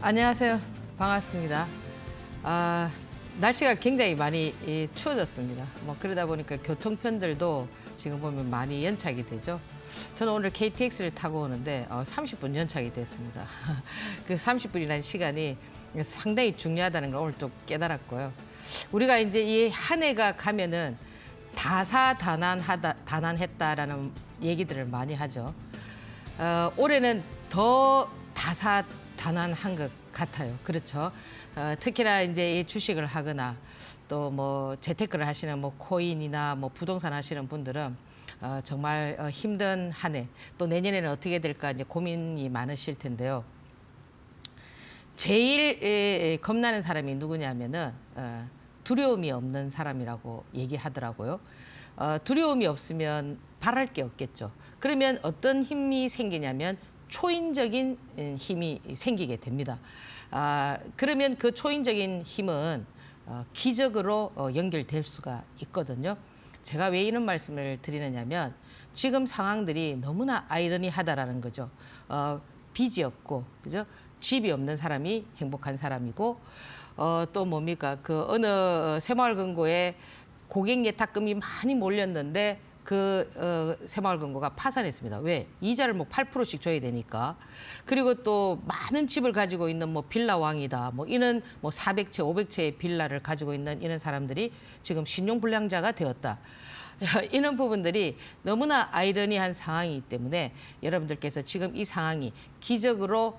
안녕하세요. 반갑습니다. 아, 날씨가 굉장히 많이 추워졌습니다. 뭐 그러다 보니까 교통편들도 지금 보면 많이 연착이 되죠. 저는 오늘 KTX를 타고 오는데 30분 연착이 됐습니다. 그 30분이라는 시간이 상당히 중요하다는 걸 오늘 또 깨달았고요. 우리가 이제 이 한 해가 가면은 다사다난했다라는 얘기들을 많이 하죠. 올해는 더 다사다난한 것 같아요. 그렇죠. 특히나 이제 이 주식을 하거나 또 뭐 재테크를 하시는 뭐 코인이나 뭐 부동산 하시는 분들은 정말 힘든 한 해, 또 내년에는 어떻게 될까 이제 고민이 많으실 텐데요. 제일 겁나는 사람이 누구냐면은 두려움이 없는 사람이라고 얘기하더라고요. 두려움이 없으면 바랄 게 없겠죠. 그러면 어떤 힘이 생기냐면 초인적인 힘이 생기게 됩니다. 그러면 그 초인적인 힘은 기적으로 연결될 수가 있거든요. 제가 왜 이런 말씀을 드리느냐면 지금 상황들이 너무나 아이러니하다라는 거죠. 빚이 없고, 그죠? 집이 없는 사람이 행복한 사람이고, 또 뭡니까? 그 어느 새마을금고에 고객 예탁금이 많이 몰렸는데 새마을금고가 파산했습니다. 왜? 이자를 뭐 8%씩 줘야 되니까. 그리고 또 많은 집을 가지고 있는 뭐 빌라왕이다. 뭐 이런 뭐 400채, 500채의 빌라를 가지고 있는 이런 사람들이 지금 신용불량자가 되었다. 이런 부분들이 너무나 아이러니한 상황이기 때문에 여러분들께서 지금 이 상황이 기적으로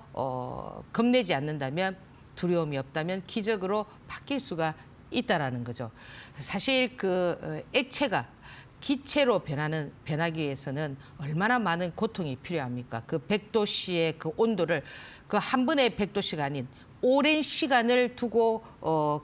겁내지 않는다면, 두려움이 없다면 기적으로 바뀔 수가 있다라는 거죠. 사실 그 액체가 기체로 변하기 위해서는 얼마나 많은 고통이 필요합니까? 그 100도씨의 그 온도를 그 한 번의 100도씨가 아닌 오랜 시간을 두고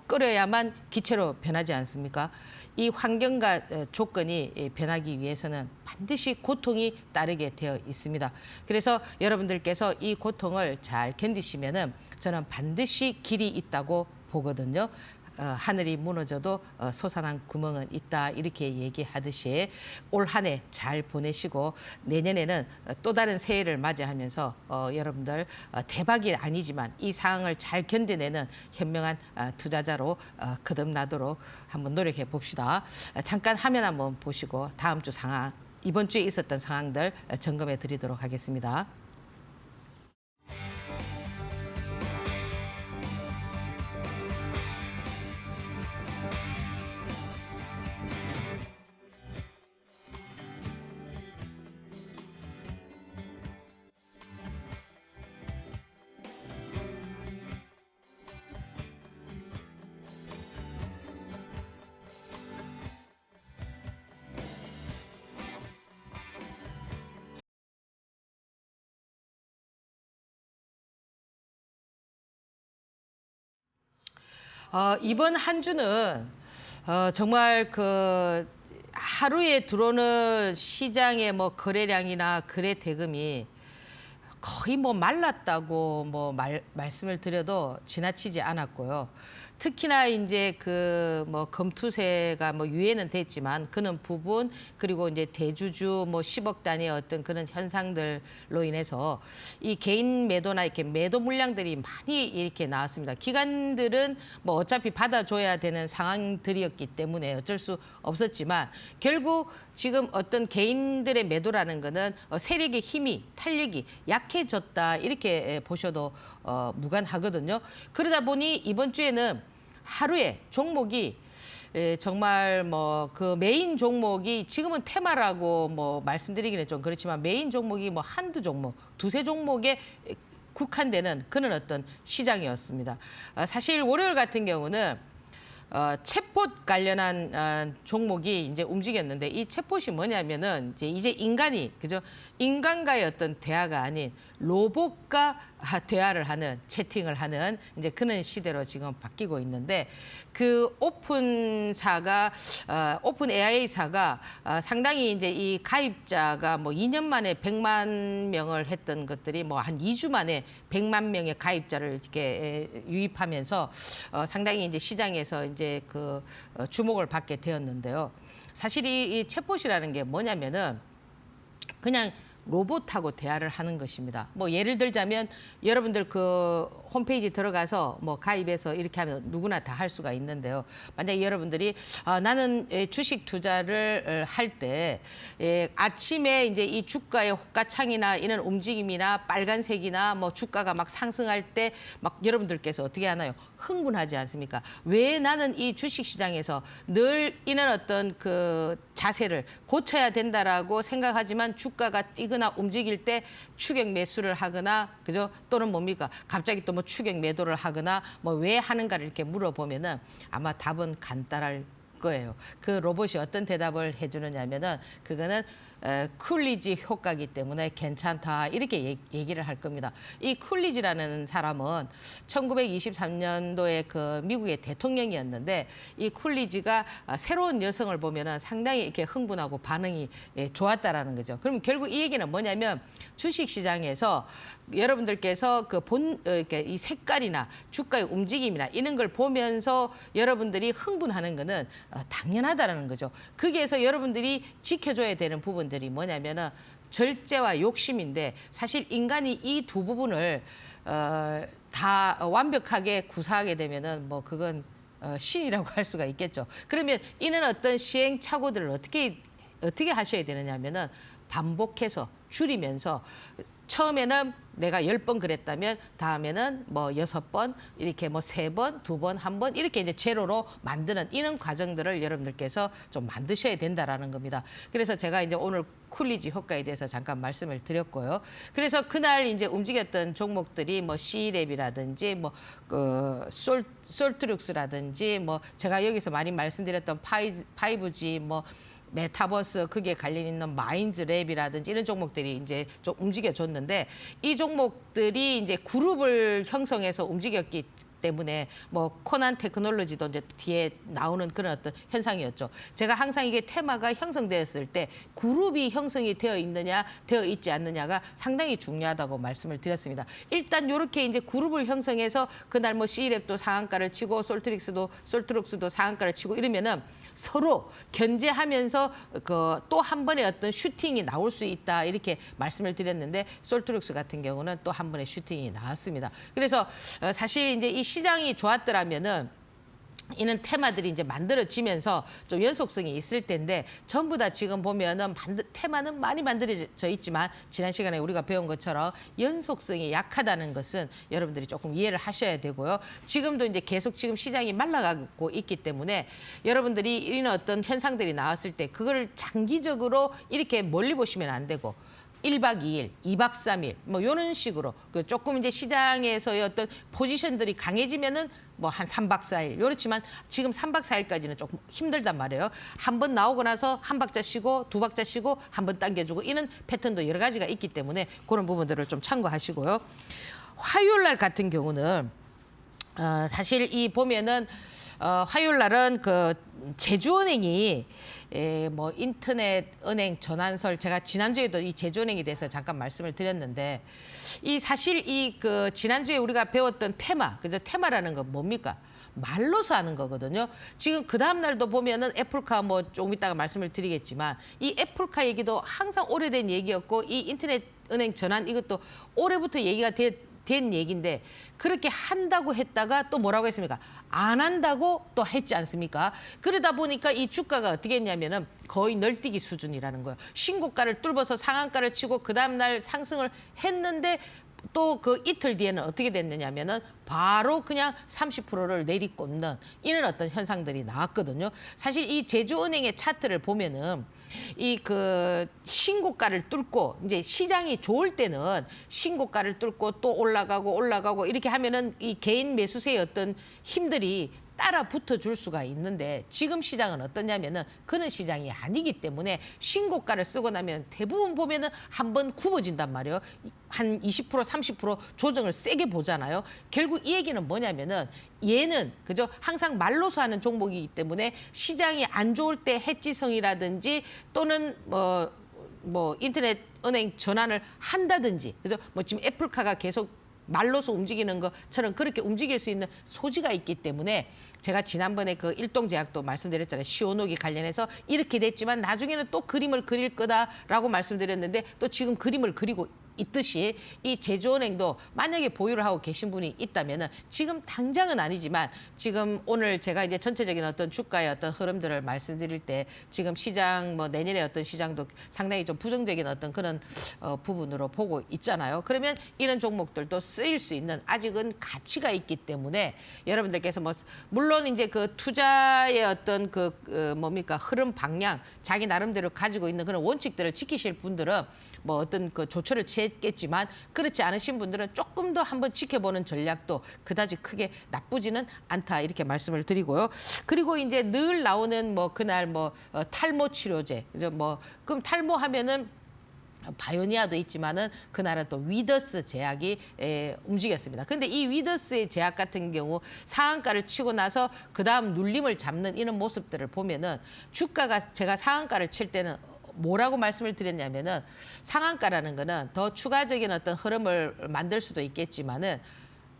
끓여야만 기체로 변하지 않습니까? 이 환경과 조건이 변하기 위해서는 반드시 고통이 따르게 되어 있습니다. 그래서 여러분들께서 이 고통을 잘 견디시면은 저는 반드시 길이 있다고 보거든요. 하늘이 무너져도 솟아난 구멍은 있다, 이렇게 얘기하듯이 올 한 해 잘 보내시고 내년에는 또 다른 새해를 맞이하면서 여러분들 대박이 아니지만 이 상황을 잘 견뎌내는 현명한 투자자로 거듭나도록 한번 노력해 봅시다. 잠깐 화면 한번 보시고 다음 주 상황, 이번 주에 있었던 상황들 점검해 드리도록 하겠습니다. 이번 한 주는 정말 그 하루에 들어오는 시장의 뭐 거래량이나 거래 대금이 거의 뭐 말랐다고 뭐 말씀을 드려도 지나치지 않았고요. 특히나 이제 그 뭐 금투세가 뭐 유예는 됐지만 그는 부분, 그리고 이제 대주주 뭐 10억 단위의 어떤 그런 현상들로 인해서 이 개인 매도나 이렇게 매도 물량들이 많이 이렇게 나왔습니다. 기관들은 뭐 어차피 받아줘야 되는 상황들이었기 때문에 어쩔 수 없었지만 결국 지금 어떤 개인들의 매도라는 거는 세력의 힘이, 탄력이 약해졌다, 이렇게 보셔도 무관하거든요. 그러다 보니 이번 주에는 하루에 종목이 정말 뭐 그 메인 종목이 지금은 테마라고 뭐 말씀드리기는 좀 그렇지만 메인 종목이 뭐 한두 종목, 두세 종목에 국한되는 그런 어떤 시장이었습니다. 사실 월요일 같은 경우는 챗봇 관련한 종목이 이제 움직였는데, 이 챗봇이 뭐냐면은 이제 인간이, 그죠? 인간과의 어떤 대화가 아닌 로봇과 대화를 하는, 채팅을 하는 이제 그런 시대로 지금 바뀌고 있는데, 그 오픈 AI사가 상당히 이제 이 가입자가 뭐 2년 만에 100만 명을 했던 것들이 뭐 한 2주 만에 100만 명의 가입자를 이렇게 유입하면서 상당히 이제 시장에서 이제 그 주목을 받게 되었는데요. 사실 이 챗봇이라는 게 뭐냐면은 그냥 로봇하고 대화를 하는 것입니다. 뭐 예를 들자면 여러분들 그 홈페이지 들어가서 뭐 가입해서 이렇게 하면 누구나 다 할 수가 있는데요. 만약에 여러분들이 나는 주식 투자를 할 때 아침에 이제 이 주가의 호가창이나 이런 움직임이나 빨간색이나 뭐 주가가 막 상승할 때 막 여러분들께서 어떻게 하나요? 흥분하지 않습니까? 왜 나는 이 주식 시장에서 늘 이런 어떤 그 자세를 고쳐야 된다라고 생각하지만 주가가 뛰거나 움직일 때 추격 매수를 하거나 그죠? 또는 뭡니까? 갑자기 또 뭐 추격 매도를 하거나 뭐 왜 하는가를 이렇게 물어보면은 아마 답은 간단할 거예요. 그 로봇이 어떤 대답을 해주느냐면은 그거는 쿨리지 효과이기 때문에 괜찮다 이렇게 얘기를 할 겁니다. 이 쿨리지라는 사람은 1923년도에 그 미국의 대통령이었는데 이 쿨리지가 새로운 여성을 보면은 상당히 이렇게 흥분하고 반응이 좋았다라는 거죠. 그럼 결국 이 얘기는 뭐냐면 주식 시장에서 여러분들께서 이렇게 이 색깔이나 주가의 움직임이나 이런 걸 보면서 여러분들이 흥분하는 거는 당연하다라는 거죠. 거기에서 여러분들이 지켜줘야 되는 부분들이 뭐냐면은 절제와 욕심인데 사실 인간이 이 두 부분을 다 완벽하게 구사하게 되면은 뭐 그건 신이라고 할 수가 있겠죠. 그러면 이는 어떤 시행착오들을 어떻게 하셔야 되느냐면은 반복해서 줄이면서 처음에는 내가 10번 그랬다면 다음에는 뭐 6번, 이렇게 뭐 3번, 2번, 1번 이렇게 이제 제로로 만드는 이런 과정들을 여러분들께서 좀 만드셔야 된다라는 겁니다. 그래서 제가 이제 오늘 쿨리지 효과에 대해서 잠깐 말씀을 드렸고요. 그래서 그날 이제 움직였던 종목들이 뭐 C랩이라든지 뭐 솔트룩스라든지 뭐 제가 여기서 많이 말씀드렸던 5G 뭐 메타버스 그게 관련 있는 마인즈랩이라든지 이런 종목들이 이제 좀 움직여줬는데 이 종목들이 이제 그룹을 형성해서 움직였기 때문에 뭐 코난 테크놀로지도 이제 뒤에 나오는 그런 어떤 현상이었죠. 제가 항상 이게 테마가 형성되었을 때 그룹이 형성이 되어 있느냐 되어 있지 않느냐가 상당히 중요하다고 말씀을 드렸습니다. 일단 이렇게 이제 그룹을 형성해서 그날 뭐 C랩도 상한가를 치고 솔트룩스도 상한가를 치고 이러면은 서로 견제하면서 그 또 한 번의 어떤 슈팅이 나올 수 있다 이렇게 말씀을 드렸는데 솔트룩스 같은 경우는 또 한 번의 슈팅이 나왔습니다. 그래서 사실 이제 이 시장이 좋았더라면은 이런 테마들이 이제 만들어지면서 좀 연속성이 있을 텐데 전부 다 지금 보면은 테마는 많이 만들어져 있지만 지난 시간에 우리가 배운 것처럼 연속성이 약하다는 것은 여러분들이 조금 이해를 하셔야 되고요. 지금도 이제 계속 지금 시장이 말라가고 있기 때문에 여러분들이 이런 어떤 현상들이 나왔을 때 그걸 장기적으로 이렇게 멀리 보시면 안 되고 1박 2일, 2박 3일 뭐 이런 식으로 그 조금 이제 시장에서의 어떤 포지션들이 강해지면은 뭐 한 3박 4일 이렇지만 지금 3박 4일까지는 조금 힘들단 말이에요. 한 번 나오고 나서 한 박자 쉬고 두 박자 쉬고 한 번 당겨주고 이런 패턴도 여러 가지가 있기 때문에 그런 부분들을 좀 참고하시고요. 화요일 날 같은 경우는 사실 이 보면은 화요일 날은 그 제주은행이 뭐 인터넷 은행 전환설 제가 지난주에도 이 제주은행에 대해서 잠깐 말씀을 드렸는데 이 사실 이 그 지난주에 우리가 배웠던 테마 그죠? 테마라는 건 뭡니까? 말로서 하는 거거든요. 지금 그 다음 날도 보면은 애플카 뭐 조금 이따가 말씀을 드리겠지만 이 애플카 얘기도 항상 오래된 얘기였고 이 인터넷 은행 전환 이것도 올해부터 얘기가 된 얘기인데 그렇게 한다고 했다가 또 뭐라고 했습니까? 안 한다고 또 했지 않습니까? 그러다 보니까 이 주가가 어떻게 했냐면은 거의 널뛰기 수준이라는 거예요. 신고가를 뚫어서 상한가를 치고 그 다음 날 상승을 했는데 또 그 이틀 뒤에는 어떻게 됐느냐면은 바로 그냥 30%를 내리꽂는 이런 어떤 현상들이 나왔거든요. 사실 이 제주은행의 차트를 보면은 이 그 신고가를 뚫고 이제 시장이 좋을 때는 신고가를 뚫고 또 올라가고 이렇게 하면은 이 개인 매수세의 어떤 힘들이 따라 붙어줄 수가 있는데 지금 시장은 어떠냐면은 그런 시장이 아니기 때문에 신고가를 쓰고 나면 대부분 보면은 한번 굽어진단 말이에요. 한 20% 30% 조정을 세게 보잖아요. 결국 이 얘기는 뭐냐면은 얘는 그죠? 항상 말로서 하는 종목이기 때문에 시장이 안 좋을 때 해지성이라든지 또는 뭐 인터넷 은행 전환을 한다든지 그죠? 뭐 지금 애플카가 계속 말로서 움직이는 것처럼 그렇게 움직일 수 있는 소지가 있기 때문에 제가 지난번에 그 일동제약도 말씀드렸잖아요. 시오노기 관련해서 이렇게 됐지만 나중에는 또 그림을 그릴 거다라고 말씀드렸는데 또 지금 그림을 그리고 있듯이 이 제주은행도 만약에 보유를 하고 계신 분이 있다면은 지금 당장은 아니지만 지금 오늘 제가 이제 전체적인 어떤 주가의 어떤 흐름들을 말씀드릴 때 지금 시장 뭐 내년에 어떤 시장도 상당히 좀 부정적인 어떤 그런 부분으로 보고 있잖아요. 그러면 이런 종목들도 쓰일 수 있는 아직은 가치가 있기 때문에 여러분들께서 뭐 물론 이제 그 투자의 어떤 뭡니까 흐름 방향 자기 나름대로 가지고 있는 그런 원칙들을 지키실 분들은 뭐 어떤 그 조처를 취했겠지만 그렇지 않으신 분들은 조금 더 한번 지켜보는 전략도 그다지 크게 나쁘지는 않다 이렇게 말씀을 드리고요. 그리고 이제 늘 나오는 뭐 그날 뭐 탈모 치료제 뭐 그럼 탈모하면은 바이오니아도 있지만은 그날은 또 위더스 제약이 움직였습니다. 근데 이 위더스의 제약 같은 경우 상한가를 치고 나서 그 다음 눌림을 잡는 이런 모습들을 보면은 주가가 제가 상한가를 칠 때는 뭐라고 말씀을 드렸냐면은 상한가라는 거는 더 추가적인 어떤 흐름을 만들 수도 있겠지만은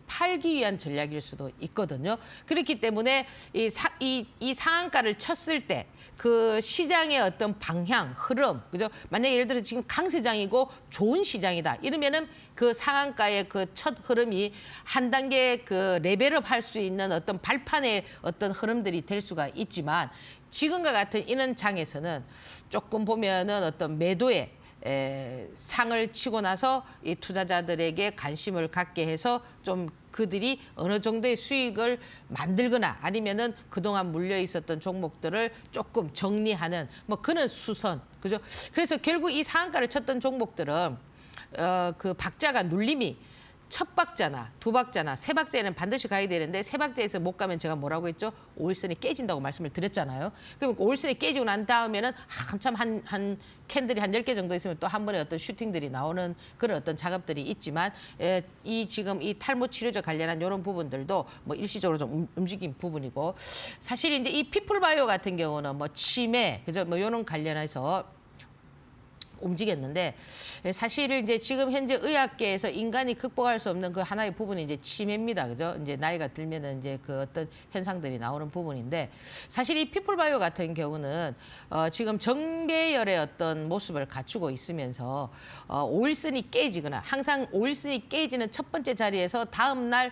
팔기 위한 전략일 수도 있거든요. 그렇기 때문에 이 상한가를 쳤을 때 그 시장의 어떤 방향, 흐름, 그죠? 만약에 예를 들어 지금 강세장이고 좋은 시장이다. 이러면은 그 상한가의 그 첫 흐름이 한 단계 그 레벨업 할 수 있는 어떤 발판의 어떤 흐름들이 될 수가 있지만 지금과 같은 이런 장에서는 조금 보면은 어떤 매도에 상을 치고 나서 이 투자자들에게 관심을 갖게 해서 좀 그들이 어느 정도의 수익을 만들거나 아니면은 그동안 물려 있었던 종목들을 조금 정리하는 뭐 그런 수선 그죠? 그래서 결국 이 상한가를 쳤던 종목들은 그 박자가 눌림이 첫 박자나 두 박자나 세 박자에는 반드시 가야 되는데 세 박자에서 못 가면 제가 뭐라고 했죠? 5일선이 깨진다고 말씀을 드렸잖아요. 그럼 5일선이 깨지고 난 다음에는 한참 한 캔들이 한 10개 정도 있으면 또 한 번에 어떤 슈팅들이 나오는 그런 어떤 작업들이 있지만 이 지금 이 탈모 치료제 관련한 이런 부분들도 뭐 일시적으로 좀 움직인 부분이고 사실 이제 이 피플바이오 같은 경우는 뭐 치매 그죠? 뭐 이런 관련해서 움직였는데 사실 이제 지금 현재 의학계에서 인간이 극복할 수 없는 그 하나의 부분이 이제 치매입니다. 그죠? 이제 나이가 들면은 이제 그 어떤 현상들이 나오는 부분인데 사실 이 피플바이오 같은 경우는 지금 정배열의 어떤 모습을 갖추고 있으면서 5일선이 깨지거나 항상 5일선이 깨지는 첫 번째 자리에서 다음 날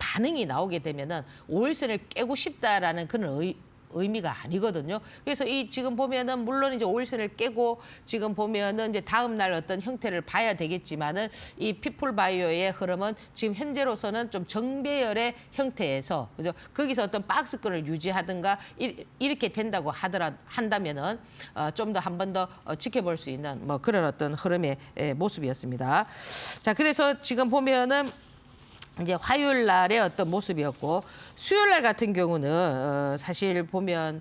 반응이 나오게 되면은 5일선을 깨고 싶다라는 그런 의미가 아니거든요. 그래서 이 지금 보면은 물론 이제 5일선을 깨고 지금 보면은 이제 다음 날 어떤 형태를 봐야 되겠지만은 이 피플바이오의 흐름은 지금 현재로서는 좀 정배열의 형태에서 그죠? 거기서 어떤 박스권을 유지하든가 이렇게 된다고 한다면은 좀 더 한 번 더 지켜볼 수 있는 뭐 그런 어떤 흐름의 모습이었습니다. 자, 그래서 지금 보면은 이제 화요일 날의 어떤 모습이었고 수요일 날 같은 경우는 사실 보면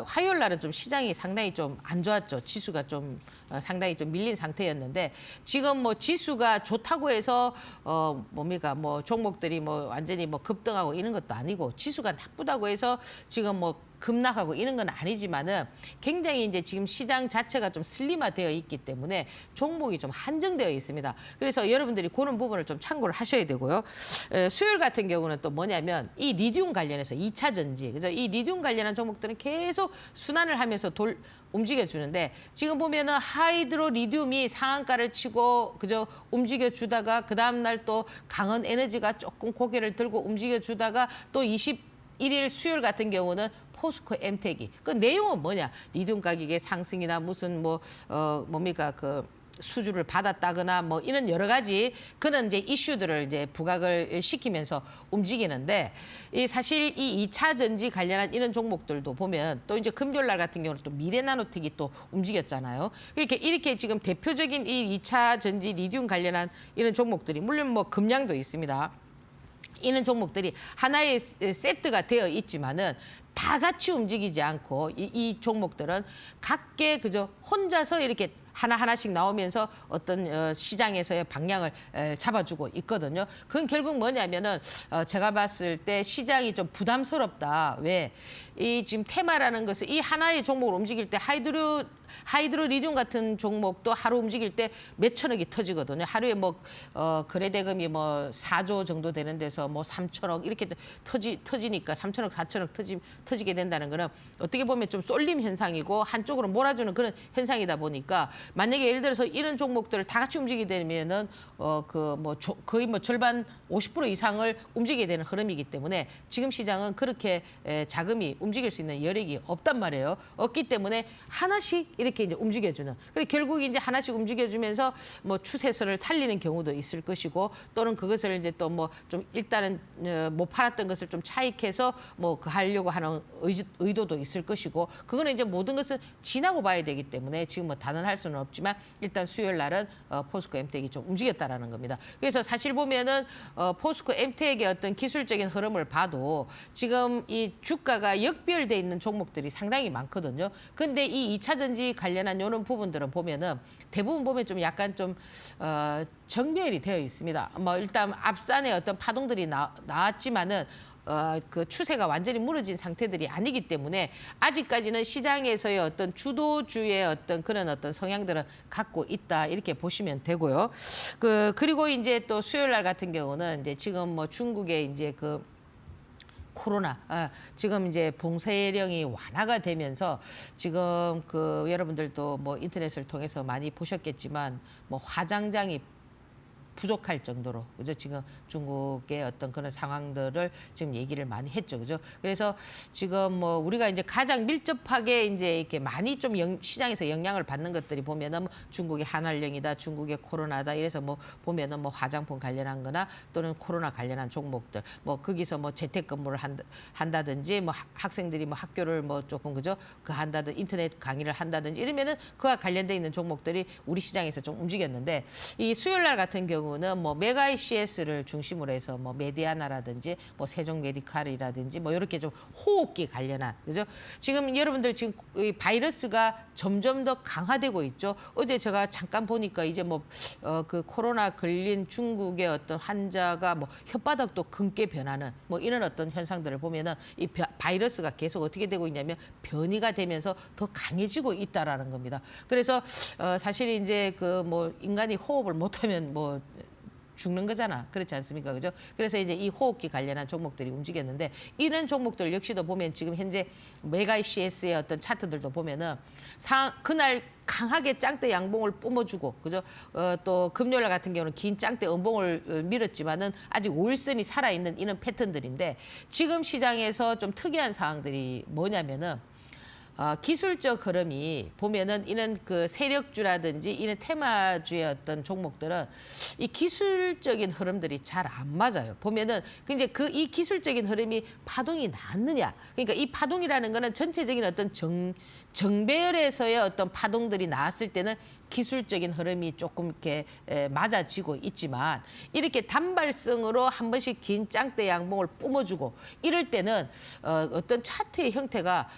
화요일 날은 좀 시장이 상당히 좀 안 좋았죠. 지수가 좀 상당히 좀 밀린 상태였는데 지금 뭐 지수가 좋다고 해서 뭡니까 뭐 종목들이 뭐 완전히 뭐 급등하고 이런 것도 아니고 지수가 나쁘다고 해서 지금 뭐 급락하고 이런 건 아니지만은 굉장히 이제 지금 시장 자체가 좀 슬림화되어 있기 때문에 종목이 좀 한정되어 있습니다. 그래서 여러분들이 그런 부분을 좀 참고를 하셔야 되고요. 수요일 같은 경우는 또 뭐냐면 이 리튬 관련해서 2차 전지, 그죠? 이 리튬 관련한 종목들은 계속 순환을 하면서 움직여 주는데 지금 보면은 하이드로 리튬이 상한가를 치고 그저 움직여 주다가 그 다음 날 또 강원 에너지가 조금 고개를 들고 움직여 주다가 또 21일 수요일 같은 경우는 포스코 엠텍이 그 내용은 뭐냐 리튬 가격의 상승이나 무슨 뭐 뭡니까 그 수주를 받았다거나 뭐 이런 여러 가지 그런 이제 이슈들을 이제 부각을 시키면서 움직이는데 이 사실 이 2차 전지 관련한 이런 종목들도 보면 또 이제 금요일 날 같은 경우는 또 미래나노텍이 또 움직였잖아요. 이렇게 지금 대표적인 이 2차 전지 리튬 관련한 이런 종목들이 물론 뭐 금량도 있습니다. 이런 종목들이 하나의 세트가 되어 있지만은 다 같이 움직이지 않고 이 종목들은 각계 그저 혼자서 이렇게 하나하나씩 나오면서 어떤 시장에서의 방향을 잡아주고 있거든요. 그건 결국 뭐냐면은 제가 봤을 때 시장이 좀 부담스럽다. 왜? 이 지금 테마라는 것은 이 하나의 종목을 움직일 때 하이드로리듐 같은 종목도 하루 움직일 때 몇천억이 터지거든요. 하루에 뭐 거래대금이 뭐 4조 정도 되는 데서 뭐 3천억 이렇게 터지니까 3천억, 4천억 터지게 된다는 거는 어떻게 보면 좀 쏠림 현상이고 한쪽으로 몰아주는 그런 현상이다 보니까 만약에 예를 들어서 이런 종목들을 다 같이 움직이게 되면은 거의 뭐 절반 50% 이상을 움직이게 되는 흐름이기 때문에 지금 시장은 그렇게 자금이 움직일 수 있는 여력이 없단 말이에요. 없기 때문에 하나씩 이렇게 이제 움직여주는. 그리고 결국 이제 하나씩 움직여주면서 뭐 추세선을 살리는 경우도 있을 것이고 또는 그것을 이제 또 뭐 좀 일단은 못 팔았던 것을 좀 차익해서 뭐 그 하려고 하는 의도도 있을 것이고 그거는 이제 모든 것은 지나고 봐야 되기 때문에 지금 뭐 단언할 수는 없지만 일단 수요일 날은 포스코 엠텍이 좀 움직였다라는 겁니다. 그래서 사실 보면은 포스코 엠텍의 어떤 기술적인 흐름을 봐도 지금 이 주가가 역별돼 있는 종목들이 상당히 많거든요. 근데 이 2차 전지 관련한 이런 부분들은 보면은 대부분 보면 좀 약간 좀 정별이 되어 있습니다. 뭐 일단 앞산에 어떤 파동들이 나왔지만은 그 추세가 완전히 무너진 상태들이 아니기 때문에 아직까지는 시장에서의 어떤 주도주의 어떤 그런 어떤 성향들은 갖고 있다 이렇게 보시면 되고요. 그리고 이제 또 수요일 날 같은 경우는 이제 지금 뭐 중국의 이제 그 코로나 지금 이제 봉쇄령이 완화가 되면서 지금 그 여러분들도 뭐 인터넷을 통해서 많이 보셨겠지만 뭐 화장장이 부족할 정도로 그죠 지금 중국의 어떤 그런 상황들을 지금 얘기를 많이 했죠 그죠 그래서 지금 뭐 우리가 이제 가장 밀접하게 이제 이렇게 많이 좀 시장에서 영향을 받는 것들이 보면은 뭐 중국의 한한령이다 중국의 코로나다 이래서 뭐 보면은 뭐 화장품 관련한거나 또는 코로나 관련한 종목들 뭐 거기서 뭐 재택근무를 한다든지 뭐 학생들이 뭐 학교를 뭐 조금 그죠 그 한다든지 인터넷 강의를 한다든지 이러면은 그와 관련돼 있는 종목들이 우리 시장에서 좀 움직였는데 이 수요일 날 같은 경우는 뭐 메가 ICS를 중심으로 해서 뭐 메디아나라든지 뭐 세종 메디칼이라든지 뭐 이렇게 좀 호흡기 관련한 그죠? 지금 여러분들 지금 이 바이러스가 점점 더 강화되고 있죠. 어제 제가 잠깐 보니까 이제 뭐 그 코로나 걸린 중국의 어떤 환자가 뭐 혓바닥도 금게 변하는 뭐 이런 어떤 현상들을 보면은 이 바이러스가 계속 어떻게 되고 있냐면 변이가 되면서 더 강해지고 있다라는 겁니다. 그래서 사실 이제 그 뭐 인간이 호흡을 못하면 뭐 죽는 거잖아. 그렇지 않습니까? 그죠? 그래서 이제 이 호흡기 관련한 종목들이 움직였는데 이런 종목들 역시도 보면 지금 현재 메가 CS의 어떤 차트들도 보면은 그날 강하게 짱대 양봉을 뿜어주고 그죠? 또 금요일 같은 경우는 긴 짱대 음봉을 밀었지만은 아직 5일선이 살아있는 이런 패턴들인데 지금 시장에서 좀 특이한 상황들이 뭐냐면은 기술적 흐름이 보면은 이런 그 세력주라든지 이런 테마주의 어떤 종목들은 이 기술적인 흐름들이 잘 안 맞아요. 보면은 이제 이 기술적인 흐름이 파동이 났느냐. 그러니까 이 파동이라는 거는 전체적인 어떤 정배열에서의 어떤 파동들이 나왔을 때는 기술적인 흐름이 조금 이렇게 맞아지고 있지만 이렇게 단발성으로 한 번씩 긴 짱대 양봉을 뿜어주고 이럴 때는 어떤 차트의 형태가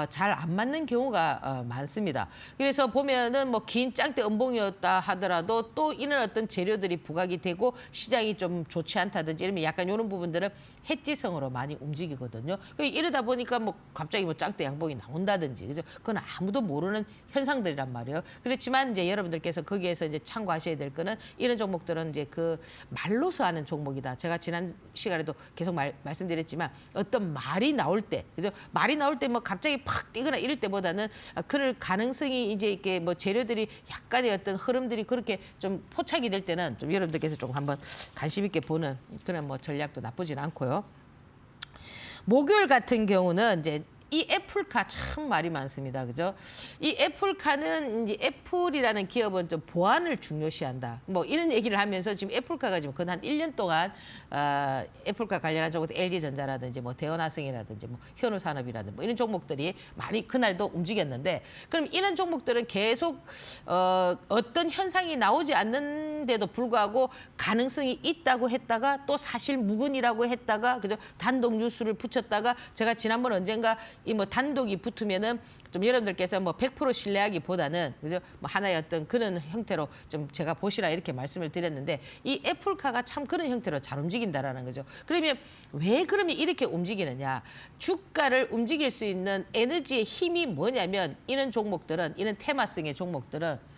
잘 안 맞는 경우가 많습니다. 그래서 보면은 뭐 긴 짱대 음봉이었다 하더라도 또 이런 어떤 재료들이 부각이 되고 시장이 좀 좋지 않다든지 이러면 약간 이런 부분들은 해지성으로 많이 움직이거든요. 이러다 보니까 뭐 갑자기 뭐 짱대 양봉이 나온다든지 그죠? 그건 아무도 모르는 현상들이란 말이에요. 그렇지만 이제 여러분들께서 거기에서 이제 참고하셔야 될 거는 이런 종목들은 이제 그 말로서 하는 종목이다. 제가 지난 시간에도 계속 말씀드렸지만 어떤 말이 나올 때, 그죠? 말이 나올 때 뭐 갑자기 팍 뛰거나 이럴 때보다는 그럴 가능성이 이제 이렇게 뭐 재료들이 약간의 어떤 흐름들이 그렇게 좀 포착이 될 때는 좀 여러분들께서 좀 한번 관심 있게 보는 그런 뭐 전략도 나쁘진 않고요. 목요일 같은 경우는 이제 이 애플카 참 말이 많습니다. 그죠? 이 애플카는 이제 애플이라는 기업은 좀 보안을 중요시한다. 뭐 이런 얘기를 하면서 지금 애플카가 지금 한 1년 동안 애플카 관련한 종목 LG전자라든지 뭐 대원화성이라든지 뭐 현우산업이라든지 뭐 이런 종목들이 많이 그날도 움직였는데 그럼 이런 종목들은 계속 어떤 현상이 나오지 않는 없는데도 불구하고 가능성이 있다고 했다가 또 사실 무근이라고 했다가 그죠? 단독 뉴스를 붙였다가 제가 지난번 언젠가 이 뭐 단독이 붙으면은 좀 여러분들께서 뭐 100% 신뢰하기보다는 그죠? 뭐 하나의 어떤 그런 형태로 좀 제가 보시라 이렇게 말씀을 드렸는데 이 애플카가 참 그런 형태로 잘 움직인다라는 거죠. 그러면 왜 그러면 이렇게 움직이느냐? 주가를 움직일 수 있는 에너지의 힘이 뭐냐면 이런 종목들은 이런 테마성의 종목들은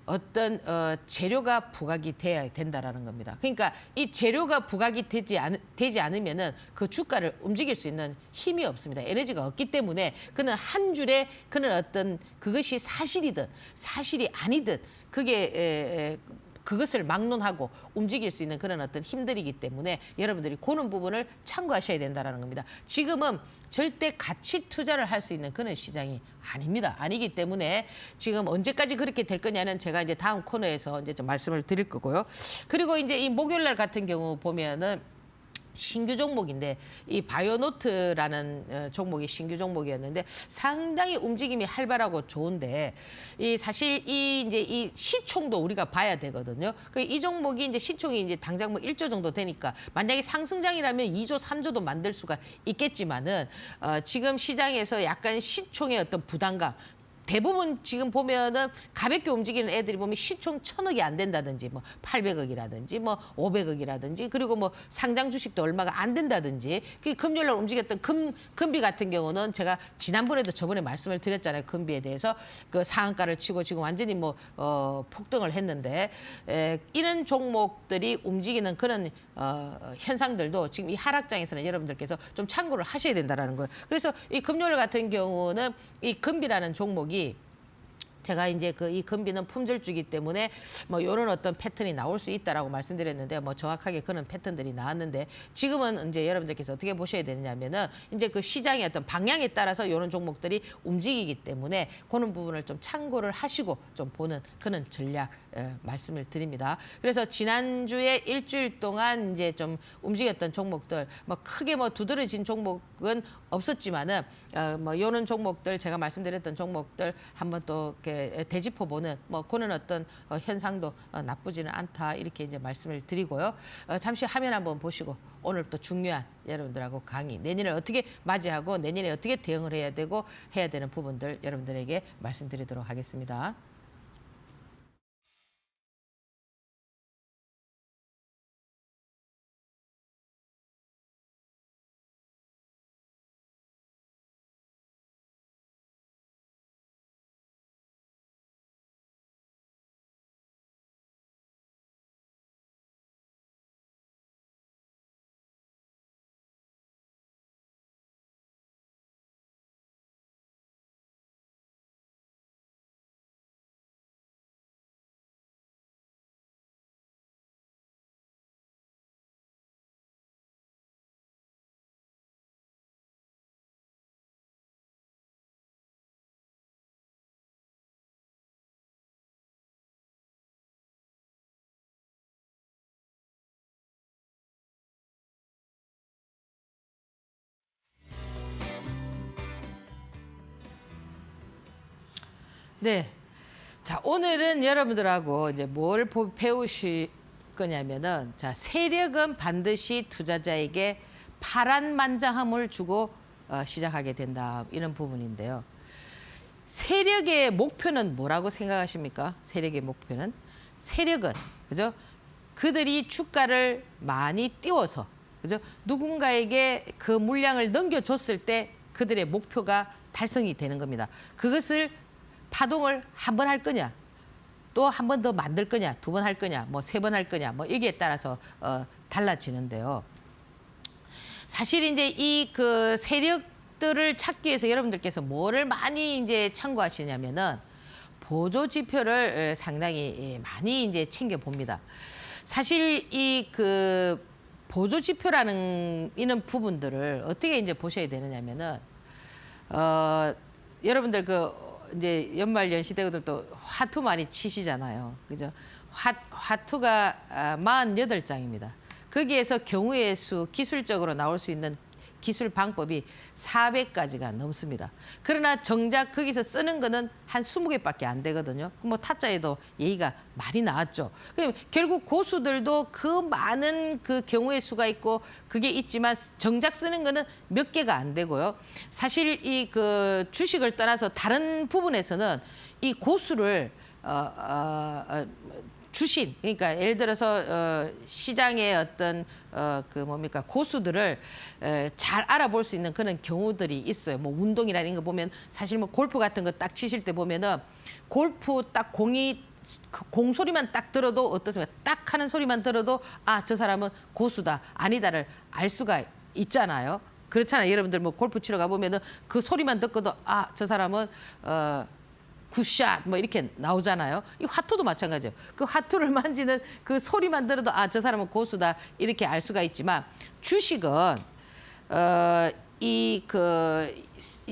어떤 재료가 부각이 돼야 된다라는 겁니다. 그러니까 이 재료가 부각이 되지 않으면은 그 주가를 움직일 수 있는 힘이 없습니다. 에너지가 없기 때문에 그는 한 줄에 그는 어떤 그것이 사실이든 사실이 아니든 그게 그것을 막론하고 움직일 수 있는 그런 어떤 힘들이기 때문에 여러분들이 그런 부분을 참고하셔야 된다는 겁니다. 지금은 절대 가치 투자를 할 수 있는 그런 시장이 아닙니다. 아니기 때문에 지금 언제까지 그렇게 될 거냐는 제가 이제 다음 코너에서 이제 좀 말씀을 드릴 거고요. 그리고 이제 이 목요일 날 같은 경우 보면은 신규 종목인데 이 바이오노트라는 종목이 신규 종목이었는데 상당히 움직임이 활발하고 좋은데 이 사실 이제 이 시총도 우리가 봐야 되거든요. 이 종목이 이제 시총이 이제 당장 뭐 1조 정도 되니까 만약에 상승장이라면 2조, 3조도 만들 수가 있겠지만은 지금 시장에서 약간 시총의 어떤 부담감 대부분 지금 보면은 가볍게 움직이는 애들이 보면 시총 1,000억이 안 된다든지 뭐 800억이라든지 뭐 500억이라든지 그리고 뭐 상장 주식도 얼마가 안 된다든지 그 금요일 날 움직였던 금비 같은 경우는 제가 지난번에도 저번에 말씀을 드렸잖아요. 금비에 대해서 그 상한가를 치고 지금 완전히 뭐 폭등을 했는데 이런 종목들이 움직이는 그런 현상들도 지금 이 하락장에서는 여러분들께서 좀 참고를 하셔야 된다라는 거예요. 그래서 이 금요일 같은 경우는 이 금비라는 종목이 제가 이제 이 금비는 품절주기 때문에 뭐 이런 어떤 패턴이 나올 수 있다라고 말씀드렸는데 뭐 정확하게 그런 패턴들이 나왔는데 지금은 이제 여러분들께서 어떻게 보셔야 되느냐면은 이제 그 시장의 어떤 방향에 따라서 이런 종목들이 움직이기 때문에 그런 부분을 좀 참고를 하시고 좀 보는 그런 전략 말씀을 드립니다. 그래서 지난주에 일주일 동안 이제 좀 움직였던 종목들 뭐 크게 뭐 두드러진 종목은 없었지만은 뭐 이런 종목들 제가 말씀드렸던 종목들 한번 또 이렇게 되짚어보는 뭐 그런 어떤 현상도 나쁘지는 않다 이렇게 이제 말씀을 드리고요. 잠시 화면 한번 보시고 오늘 또 중요한 여러분들하고 강의 내년을 어떻게 맞이하고 내년에 어떻게 대응을 해야 되고 해야 되는 부분들 여러분들에게 말씀드리도록 하겠습니다. 네. 자, 오늘은 여러분들하고 이제 뭘 배우실 거냐면은, 자, 세력은 반드시 투자자에게 파란만장함을 주고 시작하게 된다. 이런 부분인데요. 세력의 목표는 뭐라고 생각하십니까? 세력의 목표는? 세력은, 그죠? 그들이 주가를 많이 띄워서, 그죠? 누군가에게 그 물량을 넘겨줬을 때 그들의 목표가 달성이 되는 겁니다. 그것을 파동을 한 번 할 거냐, 또 한 번 더 만들 거냐, 2번 할 거냐, 뭐 3번 할 거냐, 뭐 여기에 따라서 달라지는데요. 사실 이제 이 그 세력들을 찾기 위해서 여러분들께서 뭐를 많이 이제 참고하시냐면은 보조 지표를 상당히 많이 이제 챙겨 봅니다. 사실 이 그 보조 지표라는 이런 부분들을 어떻게 이제 보셔야 되느냐면은 여러분들 그 이제 연말 연시되고도 또 화투 많이 치시잖아요. 그죠? 화투가 48장입니다. 거기에서 경우의 수 기술적으로 나올 수 있는 기술 방법이 400가지가 넘습니다. 그러나 정작 거기서 쓰는 거는 한 20개밖에 안 되거든요. 뭐 타짜에도 얘기가 많이 나왔죠. 그럼 결국 고수들도 그 많은 그 경우의 수가 있고 그게 있지만 정작 쓰는 거는 몇 개가 안 되고요. 사실 이 그 주식을 떠나서 다른 부분에서는 이 고수를 주신, 그러니까 예를 들어서 시장의 어떤 그 뭡니까 고수들을 잘 알아볼 수 있는 그런 경우들이 있어요. 뭐 운동이라는 거 보면 사실 뭐 골프 같은 거 딱 치실 때 보면은 골프 딱 공이 공 소리만 딱 들어도 어떻습니까? 딱 하는 소리만 들어도 아, 저 사람은 고수다, 아니다를 알 수가 있잖아요. 그렇잖아요. 여러분들 뭐 골프 치러 가 보면은 그 소리만 듣고도 아, 저 사람은 굿샷 뭐 이렇게 나오잖아요. 이 화투도 마찬가지예요. 그 화투를 만지는 그 소리만 들어도 아, 저 사람은 고수다 이렇게 알 수가 있지만 주식은 이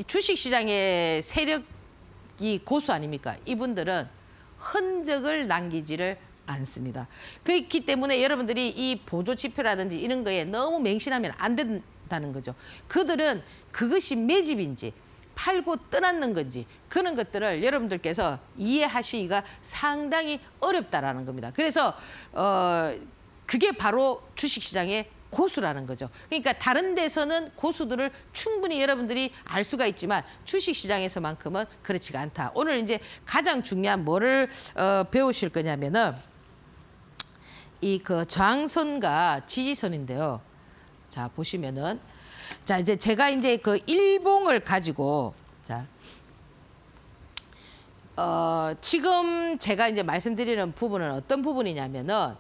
주식 시장의 세력이 고수 아닙니까? 이분들은 흔적을 남기지를 않습니다. 그렇기 때문에 여러분들이 이 보조 지표라든지 이런 거에 너무 맹신하면 안 된다는 거죠. 그들은 그것이 매집인지 팔고 떠났는 건지 그런 것들을 여러분들께서 이해하시기가 상당히 어렵다라는 겁니다. 그래서 그게 바로 주식시장의 고수라는 거죠. 그러니까 다른 데서는 고수들을 충분히 여러분들이 알 수가 있지만 주식시장에서만큼은 그렇지가 않다. 오늘 이제 가장 중요한 뭐를 배우실 거냐면은 이 그 저항선과 지지선인데요. 자, 보시면은 자, 이제 제가 이제 그 일봉을 가지고 자, 지금 제가 이제 말씀드리는 부분은 어떤 부분이냐면은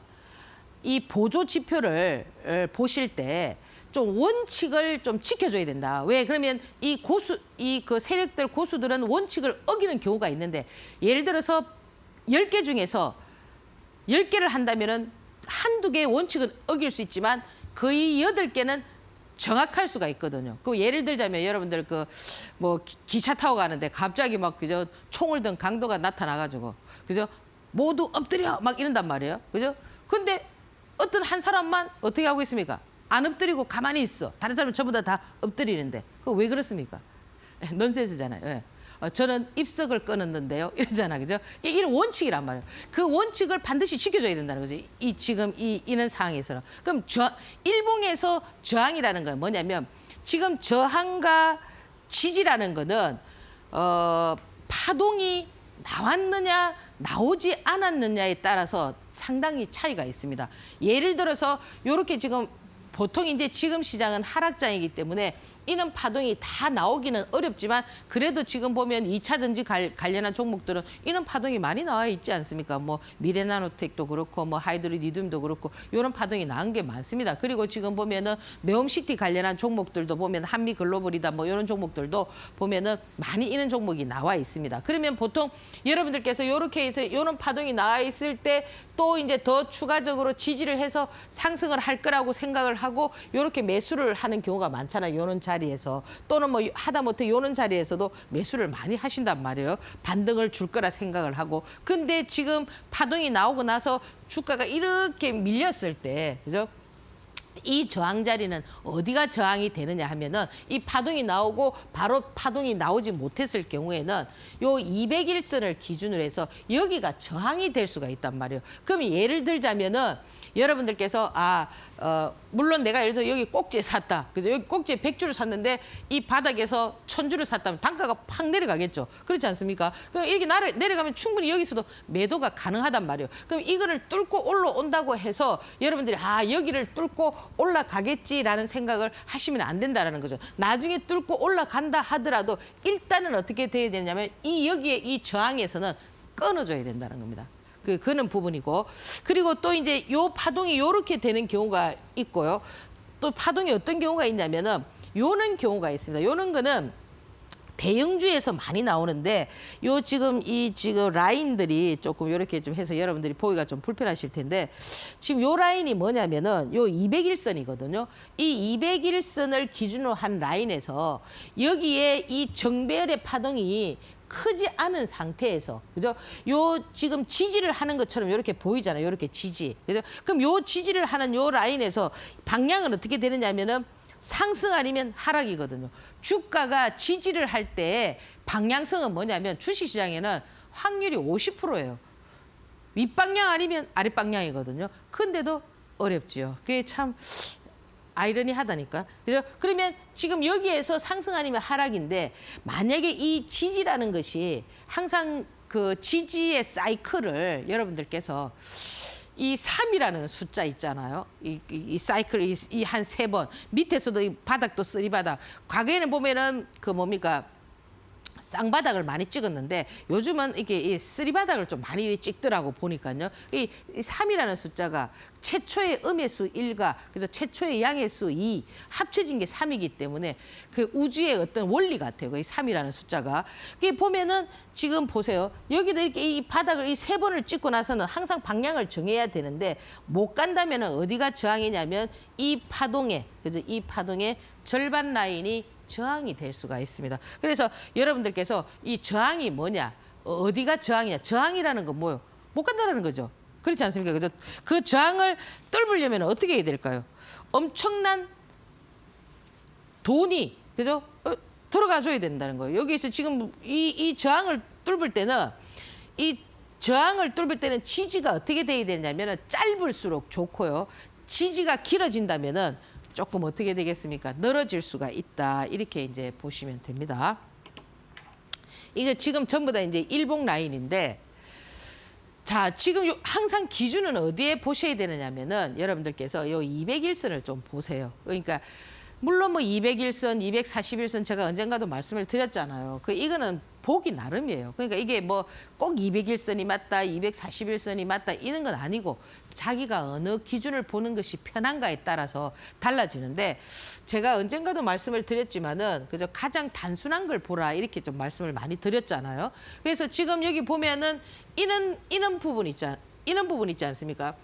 이 보조 지표를 보실 때 좀 원칙을 좀 지켜줘야 된다. 왜? 그러면 이 그 세력들 고수들은 원칙을 어기는 경우가 있는데 예를 들어서 10개 중에서 10개를 한다면은 한두 개의 원칙은 어길 수 있지만 거의 8개는 정확할 수가 있거든요. 그 예를 들자면 여러분들 그 뭐 기차 타고 가는데 갑자기 막 그저 총을 든 강도가 나타나가지고 그죠? 모두 엎드려 막 이런단 말이에요. 그죠? 근데 어떤 한 사람만 어떻게 하고 있습니까? 안 엎드리고 가만히 있어. 다른 사람은 전부 다 엎드리는데 그거 왜 그렇습니까? 넌센스잖아요. 예. 저는 입석을 끊었는데요. 이러잖아, 그죠? 이런 원칙이란 말이에요. 그 원칙을 반드시 지켜줘야 된다는 거죠. 지금 이런 상황에서는. 그럼 일봉에서 저항이라는 건 뭐냐면 지금 저항과 지지라는 거는 파동이 나왔느냐 나오지 않았느냐에 따라서 상당히 차이가 있습니다. 예를 들어서 이렇게 지금 보통 이제 지금 시장은 하락장이기 때문에 이런 파동이 다 나오기는 어렵지만 그래도 지금 보면 2차 전지 관련한 종목들은 이런 파동이 많이 나와 있지 않습니까? 뭐 미래나노텍도 그렇고 뭐 하이드로리튬도 그렇고 이런 파동이 나온 게 많습니다. 그리고 지금 보면은 네옴시티 관련한 종목들도 보면 한미글로벌이다 뭐 이런 종목들도 보면은 많이 이런 종목이 나와 있습니다. 그러면 보통 여러분들께서 이렇게 해서 이런 파동이 나와 있을 때 또 이제 더 추가적으로 지지를 해서 상승을 할 거라고 생각을 하고 이렇게 매수를 하는 경우가 많잖아요. 이런 자리에서 또는 뭐 하다못해 요런 자리에서도 매수를 많이 하신단 말이에요. 반등을 줄 거라 생각을 하고. 근데 지금 파동이 나오고 나서 주가가 이렇게 밀렸을 때, 그죠? 이 저항 자리는 어디가 저항이 되느냐 하면은 이 파동이 나오고 바로 파동이 나오지 못했을 경우에는 요 200일선을 기준으로 해서 여기가 저항이 될 수가 있단 말이에요. 그럼 예를 들자면은 여러분들께서 물론 내가 예를 들어 여기 꼭지에 샀다. 그죠? 여기 꼭지에 100주를 샀는데 이 바닥에서 1000주를 샀다면 단가가 팍 내려가겠죠. 그렇지 않습니까? 그럼 이렇게 내려가면 충분히 여기서도 매도가 가능하단 말이에요. 그럼 이거를 뚫고 올라온다고 해서 여러분들이 여기를 뚫고 올라가겠지라는 생각을 하시면 안 된다는 거죠. 나중에 뚫고 올라간다 하더라도 일단은 어떻게 돼야 되냐면 여기에 이 저항에서는 끊어줘야 된다는 겁니다. 그는 부분이고. 그리고 또 이제 요 파동이 요렇게 되는 경우가 있고요. 또 파동이 어떤 경우가 있냐면은 요런 경우가 있습니다. 요런 거는 대형주에서 많이 나오는데 지금 라인들이 조금 이렇게 좀 해서 여러분들이 보기가 좀 불편하실 텐데 지금 요 라인이 뭐냐면은 요 200일선이거든요. 이 200일선을 기준으로 한 라인에서 여기에 이 정배열의 파동이 크지 않은 상태에서, 그죠? 지금 지지를 하는 것처럼 이렇게 보이잖아요. 이렇게 지지. 그죠? 그럼 지지를 하는 요 라인에서 방향은 어떻게 되느냐면은 상승 아니면 하락이거든요. 주가가 지지를 할 때 방향성은 뭐냐면 주식시장에는 확률이 50%예요. 윗방향 아니면 아랫방향이거든요. 근데도 어렵지요. 그게 참 아이러니하다니까. 그죠? 그러면 지금 여기에서 상승 아니면 하락인데 만약에 이 지지라는 것이 항상 그 지지의 사이클을 여러분들께서 이 3이라는 숫자 있잖아요. 이 사이클 이 한 3번 밑에서도 이 바닥도 쓰리바닥. 과거에는 보면은 그 뭡니까? 쌍바닥을 많이 찍었는데 요즘은 이게 이 쓰리바닥을 좀 많이 찍더라고 보니까요. 이 3이라는 숫자가 최초의 음의 수 1과 그래서 최초의 양의 수 2 합쳐진 게 3이기 때문에 그 우주의 어떤 원리 같아요. 이 3이라는 숫자가. 이게 보면은 지금 보세요. 여기도 이렇게 이 바닥을 이 3번을 찍고 나서는 항상 방향을 정해야 되는데 못 간다면은 어디가 저항이냐면 이 파동에 그죠? 이 파동의 절반 라인이 저항이 될 수가 있습니다. 그래서 여러분들께서 이 저항이 뭐냐, 어디가 저항이냐, 저항이라는 건 뭐요? 못 간다라는 거죠. 그렇지 않습니까? 그죠? 그 저항을 뚫으려면 어떻게 해야 될까요? 엄청난 돈이 그죠? 들어가줘야 된다는 거예요. 여기서 지금 이 저항을 뚫을 때는 이 저항을 뚫을 때는 지지가 어떻게 돼야 되냐면은 짧을수록 좋고요. 지지가 길어진다면은 조금 어떻게 되겠습니까? 늘어질 수가 있다. 이렇게 이제 보시면 됩니다. 이거 지금 전부 다 이제 일봉 라인인데, 자, 지금 항상 기준은 어디에 보셔야 되느냐면은 여러분들께서 요 200일선을 좀 보세요. 그러니까 물론 뭐 200일선, 241선 제가 언젠가도 말씀을 드렸잖아요. 이거는 보기 나름이에요. 그러니까 이게 뭐 꼭 200일선이 맞다, 241선이 맞다 이런 건 아니고 자기가 어느 기준을 보는 것이 편한가에 따라서 달라지는데 제가 언젠가도 말씀을 드렸지만은 그저 가장 단순한 걸 보라 이렇게 좀 말씀을 많이 드렸잖아요. 그래서 지금 여기 보면은 이런 부분 있지 않습니까?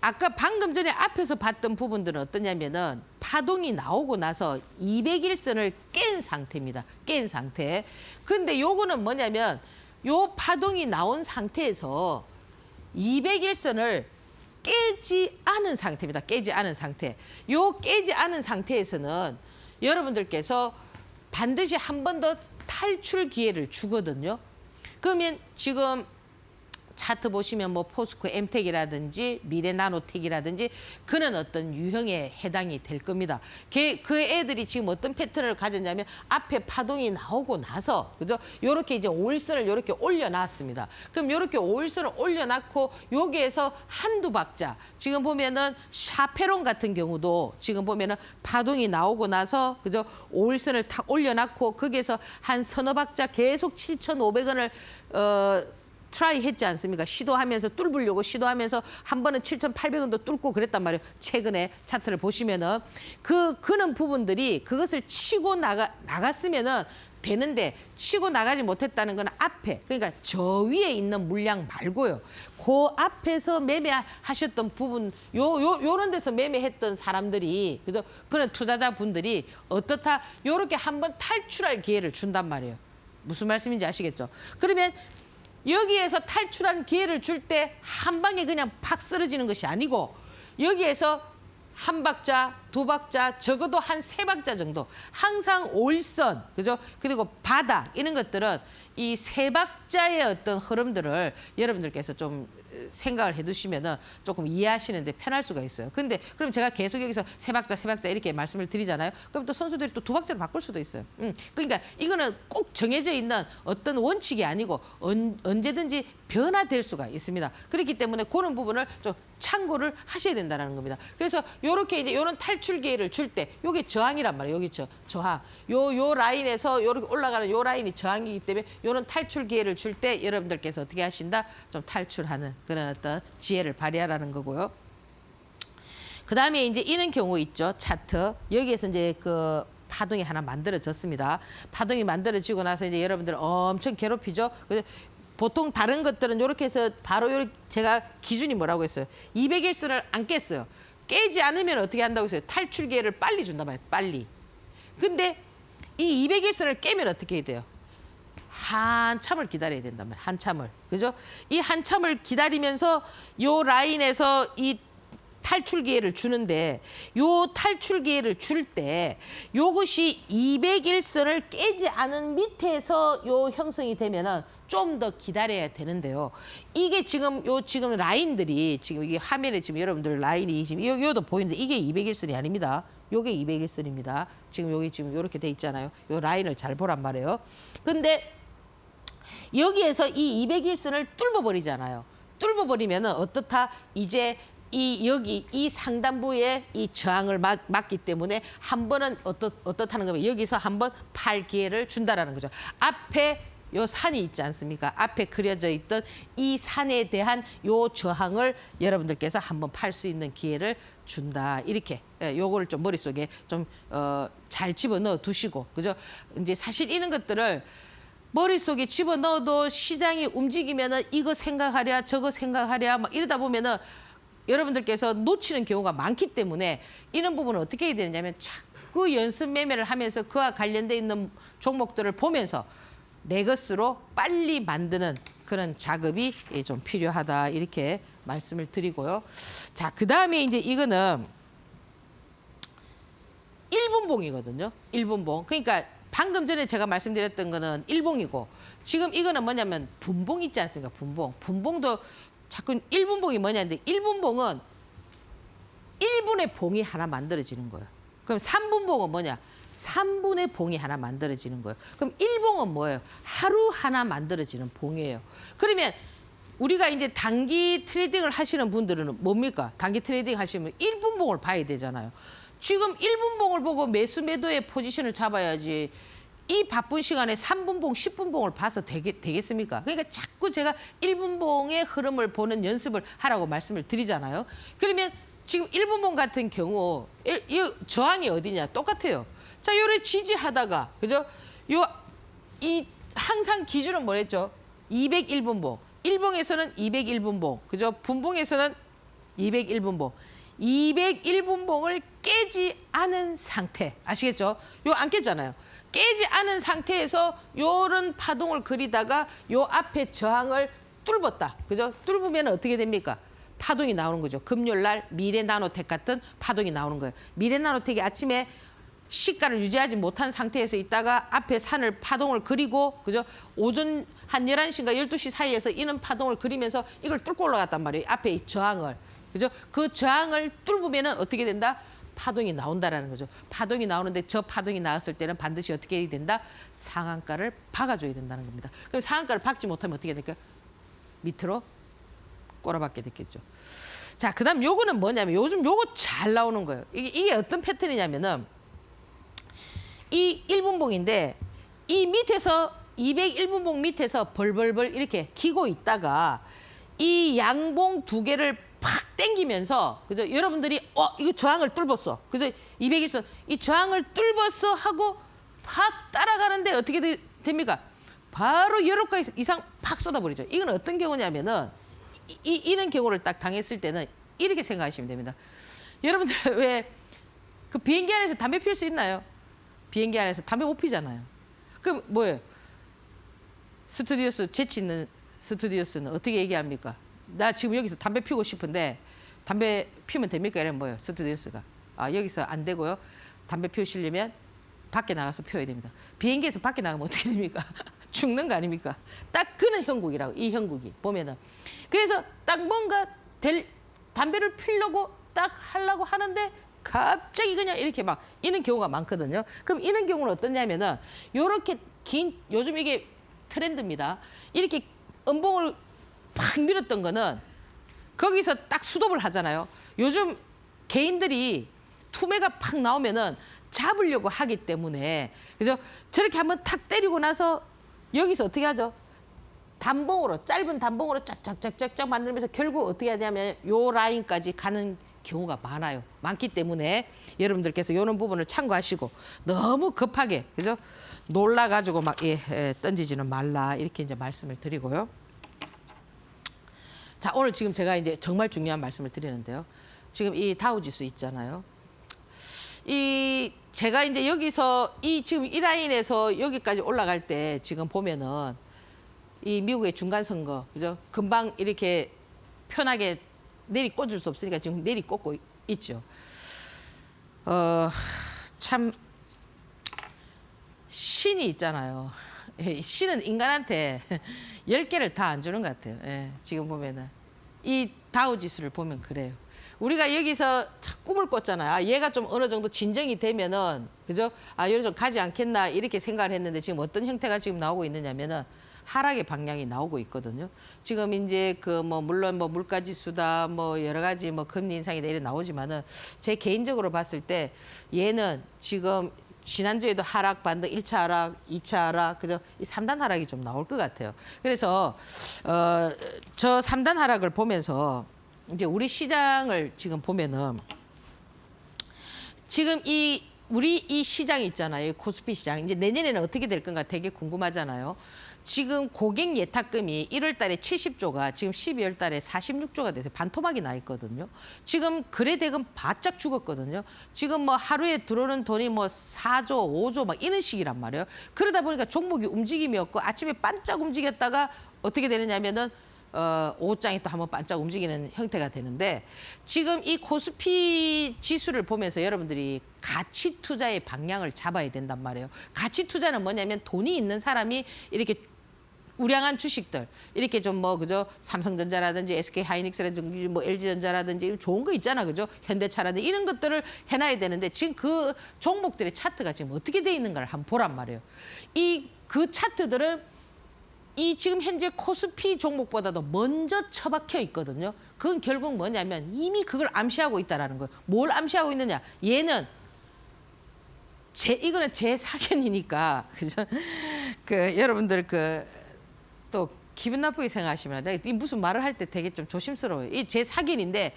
아까 방금 전에 앞에서 봤던 부분들은 어떠냐면은 파동이 나오고 나서 200일선을 깬 상태입니다. 깬 상태. 근데 요거는 뭐냐면 요 파동이 나온 상태에서 200일선을 깨지 않은 상태입니다. 깨지 않은 상태. 요 깨지 않은 상태에서는 여러분들께서 반드시 한 번 더 탈출 기회를 주거든요. 그러면 지금 차트 보시면 뭐 포스코 엠텍이라든지 미래나노텍이라든지 그런 어떤 유형에 해당이 될 겁니다. 그 애들이 지금 어떤 패턴을 가졌냐면 앞에 파동이 나오고 나서 그죠? 요렇게 이제 5일선을 요렇게 올려놨습니다. 그럼 요렇게 5일선을 올려놨고 여기에서 한두 박자 지금 보면은 샤페론 같은 경우도 지금 보면은 파동이 나오고 나서 그죠? 5일선을 탁 올려놨고 거기에서 한 서너 박자 계속 7,500원을 트라이 했지 않습니까? 시도하면서 뚫으려고 시도하면서 한 번은 7,800원도 뚫고 그랬단 말이에요. 최근에 차트를 보시면은 그는 부분들이 그것을 치고 나갔으면은 되는데 치고 나가지 못했다는 건 앞에 그러니까 저 위에 있는 물량 말고요. 그 앞에서 매매하셨던 부분 요런 데서 매매했던 사람들이 그죠? 그런 투자자분들이 어떻다 요렇게 한번 탈출할 기회를 준단 말이에요. 무슨 말씀인지 아시겠죠? 그러면 여기에서 탈출한 기회를 줄 때 한 방에 그냥 팍 쓰러지는 것이 아니고 여기에서 한 박자, 두 박자, 적어도 한 세 박자 정도 항상 5일선, 그죠? 그리고 바닥 이런 것들은 이 세 박자의 어떤 흐름들을 여러분들께서 좀 생각을 해두시면은 조금 이해하시는데 편할 수가 있어요. 근데 그럼 제가 계속 여기서 세 박자 이렇게 말씀을 드리잖아요. 그럼 또 선수들이 또 두 박자로 바꿀 수도 있어요. 그러니까 이거는 꼭 정해져 있는 어떤 원칙이 아니고 언제든지 변화될 수가 있습니다. 그렇기 때문에 그런 부분을 좀 참고를 하셔야 된다는 겁니다. 그래서 요렇게 이제 요런 탈출 기회를 줄 때 요게 저항이란 말이에요. 여기 저항. 요 라인에서 요렇게 올라가는 요 라인이 저항이기 때문에 요런 탈출 기회를 줄 때 여러분들께서 어떻게 하신다? 좀 탈출하는 그런 어떤 지혜를 발휘하라는 거고요. 그다음에 이제 이런 경우 있죠. 차트. 여기에서 이제 그 파동이 하나 만들어졌습니다. 파동이 만들어지고 나서 이제 여러분들 엄청 괴롭히죠. 보통 다른 것들은 이렇게 해서 바로 요렇게 제가 기준이 뭐라고 했어요. 200일선을 안 깼어요. 깨지 않으면 어떻게 한다고 했어요. 탈출 기회를 빨리 준단 말이에요. 빨리. 근데 이 200일선을 깨면 어떻게 해야 돼요? 한참을 기다려야 된단 말이에요. 한참을. 그죠? 이 한참을 기다리면서 요 라인에서 이 탈출 기회를 주는데 요 탈출 기회를 줄 때 요것이 201선을 깨지 않은 밑에서 요 형성이 되면은 좀 더 기다려야 되는데요. 이게 지금 지금 라인들이 지금 이게 화면에 지금 여러분들 라인이 지금 요도 보이는데 이게 201선이 아닙니다. 요게 201선입니다. 지금 여기 지금 요렇게 돼 있잖아요. 요 라인을 잘 보란 말이에요. 근데 여기에서 이 201선을 뚫어버리잖아요. 뚫어버리면은 어떻다? 이제 여기 이 상단부에 이 저항을 막기 때문에 한 번은 어떻다는 거면 여기서 한번 팔 기회를 준다라는 거죠. 앞에 요 산이 있지 않습니까? 앞에 그려져 있던 이 산에 대한 요 저항을 여러분들께서 한번 팔 수 있는 기회를 준다. 이렇게 요거를 좀 머릿속에 좀 잘 집어넣어 두시고, 그죠? 이제 사실 이런 것들을 머릿속에 집어넣어도 시장이 움직이면은 이거 생각하랴 저거 생각하랴 막 이러다 보면은 여러분들께서 놓치는 경우가 많기 때문에 이런 부분은 어떻게 해야 되느냐면 자꾸 연습 매매를 하면서 그와 관련돼 있는 종목들을 보면서 내 것으로 빨리 만드는 그런 작업이 좀 필요하다 이렇게 말씀을 드리고요. 자, 그다음에 이제 이거는 1분봉이거든요. 1분봉. 그러니까 방금 전에 제가 말씀드렸던 거는 1봉이고 지금 이거는 뭐냐면 분봉 있지 않습니까? 분봉. 분봉도 자꾸 1분봉이 뭐냐는데 1분봉은 1분의 봉이 하나 만들어지는 거예요. 그럼 3분봉은 뭐냐? 3분의 봉이 하나 만들어지는 거예요. 그럼 1봉은 뭐예요? 하루 하나 만들어지는 봉이에요. 그러면 우리가 이제 단기 트레이딩을 하시는 분들은 뭡니까? 단기 트레이딩 하시면 1분봉을 봐야 되잖아요. 지금 1분봉을 보고 매수 매도의 포지션을 잡아야지 이 바쁜 시간에 3분봉, 10분봉을 봐서 되겠습니까? 그러니까 자꾸 제가 1분봉의 흐름을 보는 연습을 하라고 말씀을 드리잖아요. 그러면 지금 1분봉 같은 경우 이 저항이 어디냐? 똑같아요. 자, 요래 지지하다가, 그죠? 이 항상 기준은 뭐랬죠? 201분봉. 1봉에서는 201분봉. 그죠? 분봉에서는 201분봉. 201분봉을 깨지 않은 상태. 아시겠죠? 요 안 깼잖아요. 깨지 않은 상태에서 요런 파동을 그리다가 요 앞에 저항을 뚫었다. 그죠? 뚫으면 어떻게 됩니까? 파동이 나오는 거죠. 금요일 날 미래나노텍 같은 파동이 나오는 거예요. 미래나노텍이 아침에 시가를 유지하지 못한 상태에서 있다가 앞에 산을 파동을 그리고, 그죠? 오전 한 11시인가 12시 사이에서 이는 파동을 그리면서 이걸 뚫고 올라갔단 말이에요. 앞에 이 저항을. 그죠? 그 저항을 뚫으면은 어떻게 된다? 파동이 나온다라는 거죠. 파동이 나오는데 저 파동이 나왔을 때는 반드시 어떻게 해야 된다? 상한가를 박아줘야 된다는 겁니다. 그럼 상한가를 박지 못하면 어떻게 될까요? 밑으로 꼬라박게 됐겠죠. 자, 그다음 요거는 뭐냐면 요즘 요거 잘 나오는 거예요. 이게 어떤 패턴이냐면은 이 1분봉인데 이 밑에서 201분봉 밑에서 벌벌벌 이렇게 기고 있다가 이 양봉 두 개를 팍 당기면서, 그죠? 여러분들이 이거 저항을 뚫었어. 그죠? 201선 이 저항을 뚫었어 하고 팍 따라가는데 어떻게 됩니까? 바로 여러 가 이상 팍 쏟아버리죠. 이건 어떤 경우냐면은 이런 경우를 딱 당했을 때는 이렇게 생각하시면 됩니다. 여러분들 왜 그 비행기 안에서 담배 피울 수 있나요? 비행기 안에서 담배 못 피잖아요. 그럼 뭐예요? 스튜디오스, 재치 있는 스튜디오스는 어떻게 얘기합니까? 나 지금 여기서 담배 피우고 싶은데 담배 피우면 됩니까? 이러면 뭐예요? 스튜디오스가. 여기서 안 되고요. 담배 피우시려면 밖에 나가서 피워야 됩니다. 비행기에서 밖에 나가면 어떻게 됩니까? 죽는 거 아닙니까? 딱 그는 형국이라고, 이 형국이 보면은. 그래서 딱 뭔가 담배를 피우려고 딱 하려고 하는데 갑자기 그냥 이렇게 막 이런 경우가 많거든요. 그럼 이런 경우는 어떠냐면은 요렇게 요즘 이게 트렌드입니다. 이렇게 음봉을 팍 밀었던 거는 거기서 딱 스톱을 하잖아요. 요즘 개인들이 투매가 팍 나오면은 잡으려고 하기 때문에, 그죠? 저렇게 한번 탁 때리고 나서 여기서 어떻게 하죠? 단봉으로, 짧은 단봉으로 쫙쫙쫙쫙 만들면서 결국 어떻게 하냐면 요 라인까지 가는 경우가 많아요. 많기 때문에 여러분들께서 이런 부분을 참고하시고 너무 급하게, 그죠? 놀라가지고 막 던지지는 말라 이렇게 이제 말씀을 드리고요. 자, 오늘 지금 제가 이제 정말 중요한 말씀을 드리는데요. 지금 이 다우지수 있잖아요. 제가 이제 여기서 지금 이 라인에서 여기까지 올라갈 때 지금 보면은 이 미국의 중간 선거, 그죠? 금방 이렇게 편하게 내리 꽂을 수 없으니까 지금 내리 꽂고 있죠. 참 신이 있잖아요. 신은 인간한테 10개를 다 안 주는 것 같아요. 예, 지금 보면은 이 다우 지수를 보면 그래요. 우리가 여기서 꿈을 꿨잖아요. 아, 얘가 좀 어느 정도 진정이 되면은, 그죠? 아, 여기 좀 가지 않겠나 이렇게 생각을 했는데 지금 어떤 형태가 지금 나오고 있느냐면은 하락의 방향이 나오고 있거든요. 지금 이제 그 뭐 물론 뭐 물가 지수다 뭐 여러 가지 뭐 금리 인상이다 이래 나오지만은 제 개인적으로 봤을 때 얘는 지금 지난주에도 하락 반등 1차 하락, 2차 하락, 그죠? 이 3단 하락이 좀 나올 것 같아요. 그래서 저 3단 하락을 보면서 이제 우리 시장을 지금 보면은 지금 우리 이 시장이 있잖아요. 코스피 시장. 이제 내년에는 어떻게 될 건가 되게 궁금하잖아요. 지금 고객 예탁금이 1월 달에 70조가 지금 12월 달에 46조가 돼서 반토막이 나 있거든요. 지금 거래대금 바짝 죽었거든요. 지금 뭐 하루에 들어오는 돈이 뭐 4조, 5조 막 이런 식이란 말이에요. 그러다 보니까 종목이 움직임이 없고 아침에 반짝 움직였다가 어떻게 되느냐면은 오후장이 또 한번 반짝 움직이는 형태가 되는데 지금 이 코스피 지수를 보면서 여러분들이 가치 투자의 방향을 잡아야 된단 말이에요. 가치 투자는 뭐냐면 돈이 있는 사람이 이렇게 우량한 주식들 이렇게 좀 뭐 그죠 삼성전자라든지 SK하이닉스라든지 뭐 LG전자라든지 좋은 거 있잖아 그죠 현대차라든지 이런 것들을 해놔야 되는데 지금 그 종목들의 차트가 지금 어떻게 돼 있는가를 한번 보란 말이에요. 그 차트들은 이 지금 현재 코스피 종목보다도 먼저 처박혀 있거든요. 그건 결국 뭐냐면 이미 그걸 암시하고 있다라는 거예요. 뭘 암시하고 있느냐? 얘는 이거는 제 사견이니까 그죠? 여러분들 또 기분 나쁘게 생각하시면 내가 무슨 말을 할 때 되게 좀 조심스러워요. 이 제 사견인데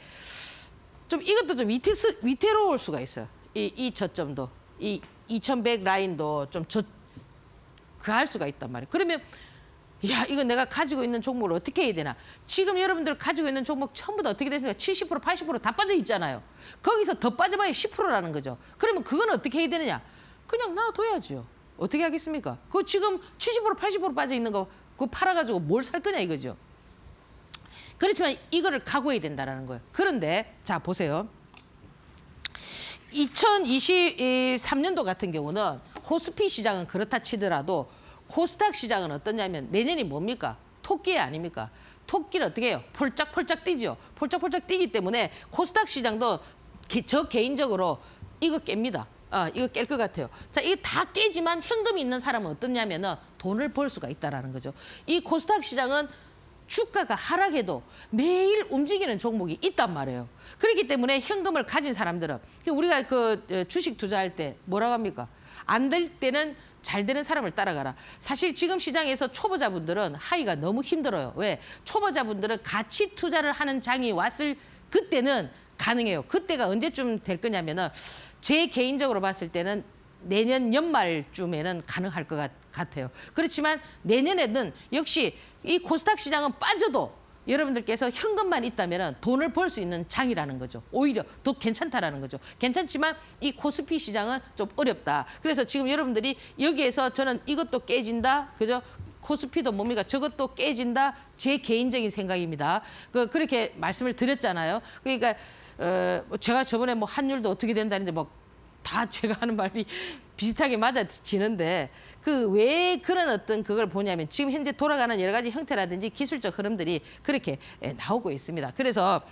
좀 이것도 좀 위태로울 수가 있어요. 이 저점도 이 2100 라인도 좀 그할 수가 있단 말이에요. 그러면 야, 이거 내가 가지고 있는 종목을 어떻게 해야 되나? 지금 여러분들 가지고 있는 종목 전부 다 어떻게 됐습니까? 70%, 80%다 빠져 있잖아요. 거기서 더 빠져봐야 10%라는 거죠. 그러면 그건 어떻게 해야 되느냐? 그냥 놔둬야죠. 어떻게 하겠습니까? 그거 지금 70%, 80% 빠져 있는 거 그거 팔아가지고 뭘 살 거냐 이거죠. 그렇지만 이거를 각오해야 된다는 거예요. 그런데 자 보세요. 2023년도 같은 경우는 코스피 시장은 그렇다 치더라도 코스닥 시장은 어떠냐면 내년이 뭡니까? 토끼 아닙니까? 토끼를 어떻게 해요? 폴짝폴짝 뛰죠. 폴짝폴짝 뛰기 때문에 코스닥 시장도 저 개인적으로 이거 깹니다. 이거 깰 것 같아요. 자, 이게 다 깨지만 현금이 있는 사람은 어떠냐면은 돈을 벌 수가 있다라는 거죠. 이 코스닥 시장은 주가가 하락해도 매일 움직이는 종목이 있단 말이에요. 그렇기 때문에 현금을 가진 사람들은 우리가 주식 투자할 때 뭐라고 합니까? 안 될 때는 잘 되는 사람을 따라가라. 사실 지금 시장에서 초보자분들은 하기가 너무 힘들어요. 왜? 초보자분들은 가치 투자를 하는 장이 왔을 그때는 가능해요. 그때가 언제쯤 될 거냐면은 제 개인적으로 봤을 때는 내년 연말쯤에는 가능할 것 같아요. 그렇지만 내년에는 역시 이 코스닥 시장은 빠져도 여러분들께서 현금만 있다면 돈을 벌 수 있는 장이라는 거죠. 오히려 더 괜찮다라는 거죠. 괜찮지만 이 코스피 시장은 좀 어렵다. 그래서 지금 여러분들이 여기에서 저는 이것도 깨진다. 그죠? 코스피도 뭡니까? 저것도 깨진다. 제 개인적인 생각입니다. 그렇게 말씀을 드렸잖아요. 그러니까 제가 저번에 뭐 환율도 어떻게 된다는데 뭐 다 제가 하는 말이 비슷하게 맞아지는데 왜 그런 어떤 그걸 보냐면 지금 현재 돌아가는 여러 가지 형태라든지 기술적 흐름들이 그렇게 나오고 있습니다. 그래서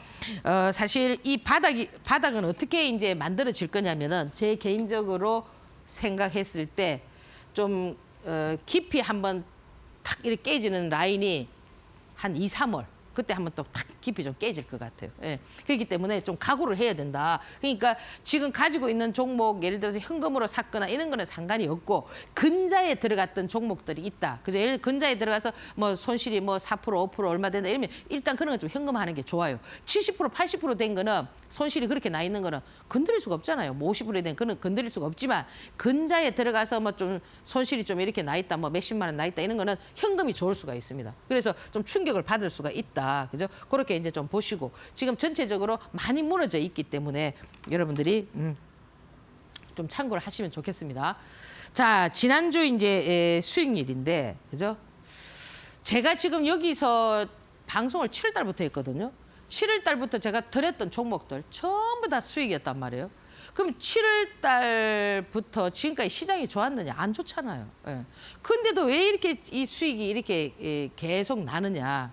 사실 이 바닥은 어떻게 이제 만들어질 거냐면은 제 개인적으로 생각했을 때 좀 깊이 한번 탁 이렇게 깨지는 라인이 한 2, 3월 그때 한번 또 탁 깊이 좀 깨질 것 같아요. 예. 그렇기 때문에 좀 각오를 해야 된다. 그러니까 지금 가지고 있는 종목 예를 들어서 현금으로 샀거나 이런 거는 상관이 없고 근자에 들어갔던 종목들이 있다. 그죠? 예를 들어 근자에 들어가서 뭐 손실이 뭐 4%, 5% 얼마 된다 이러면 일단 그런 건 좀 현금화하는 게 좋아요. 70%, 80%된 거는 손실이 그렇게 나 있는 거는 건드릴 수가 없잖아요. 뭐 50%된 거는 건드릴 수가 없지만 근자에 들어가서 뭐 좀 손실이 좀 이렇게 나 있다. 뭐 몇십만 원 나 있다. 이런 거는 현금이 좋을 수가 있습니다. 그래서 좀 충격을 받을 수가 있다. 그죠? 그렇게 이제 좀 보시고 지금 전체적으로 많이 무너져 있기 때문에 여러분들이 좀 참고를 하시면 좋겠습니다. 자, 지난주 이제 수익률인데, 그죠? 제가 지금 여기서 방송을 7월 달부터 했거든요. 7월 달부터 제가 드렸던 종목들 전부 다 수익이었단 말이에요. 그럼 7월 달부터 지금까지 시장이 좋았느냐? 안 좋잖아요. 예. 근데도 왜 이렇게 이 수익이 이렇게 계속 나느냐?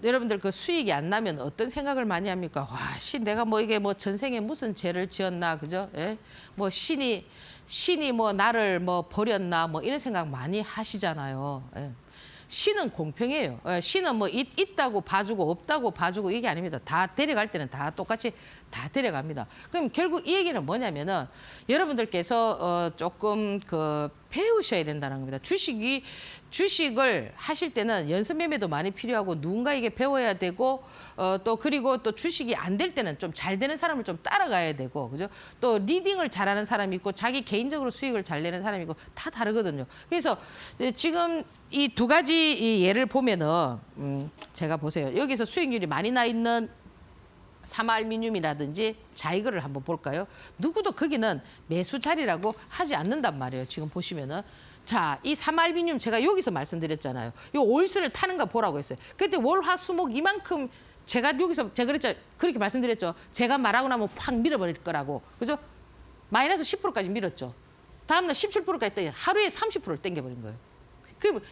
여러분들 그 수익이 안 나면 어떤 생각을 많이 합니까? 와, 내가 뭐 이게 뭐 전생에 무슨 죄를 지었나, 그죠? 예? 뭐 신이 뭐 나를 뭐 버렸나, 뭐 이런 생각 많이 하시잖아요. 예. 신은 공평해요. 신은 뭐 있다고 봐주고 없다고 봐주고 이게 아닙니다. 다 데려갈 때는 다 똑같이 다 데려갑니다. 그럼 결국 이 얘기는 뭐냐면은 여러분들께서 조금 그 배우셔야 된다는 겁니다. 주식을 하실 때는 연습 매매도 많이 필요하고 누군가에게 배워야 되고 또 그리고 또 주식이 안 될 때는 좀 잘 되는 사람을 좀 따라가야 되고 그죠? 또 리딩을 잘하는 사람이 있고 자기 개인적으로 수익을 잘 내는 사람이 있고 다 다르거든요. 그래서 지금 이 두 가지 이 예를 보면은 제가 보세요. 여기서 수익률이 많이 나 있는 삼알미늄이라든지 자이거를 한번 볼까요? 누구도 거기는 매수 자리라고 하지 않는단 말이에요. 지금 보시면은. 자, 이 삼알미늄 제가 여기서 말씀드렸잖아요. 이 오일선을 타는 거 보라고 했어요. 그때 월, 화, 수, 목 이만큼 제가 여기서 제가 그랬죠. 그렇게 말씀드렸죠. 제가 말하고 나면 팍 밀어버릴 거라고. 그죠? 마이너스 10%까지 밀었죠. 다음날 17%까지 땡겨. 하루에 30%를 땡겨버린 거예요.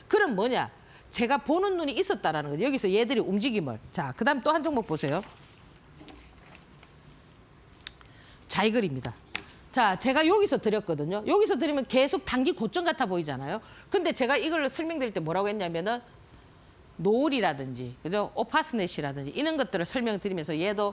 그럼 뭐냐? 제가 보는 눈이 있었다라는 거죠. 여기서 얘들이 움직임을. 자, 그 다음 또 한 종목 보세요. 자이글입니다. 자, 제가 여기서 드렸거든요. 여기서 드리면 계속 단기 고점 같아 보이잖아요. 근데 제가 이걸 설명드릴 때 뭐라고 했냐면은 노을이라든지, 그죠? 오파스넷이라든지 이런 것들을 설명드리면서 얘도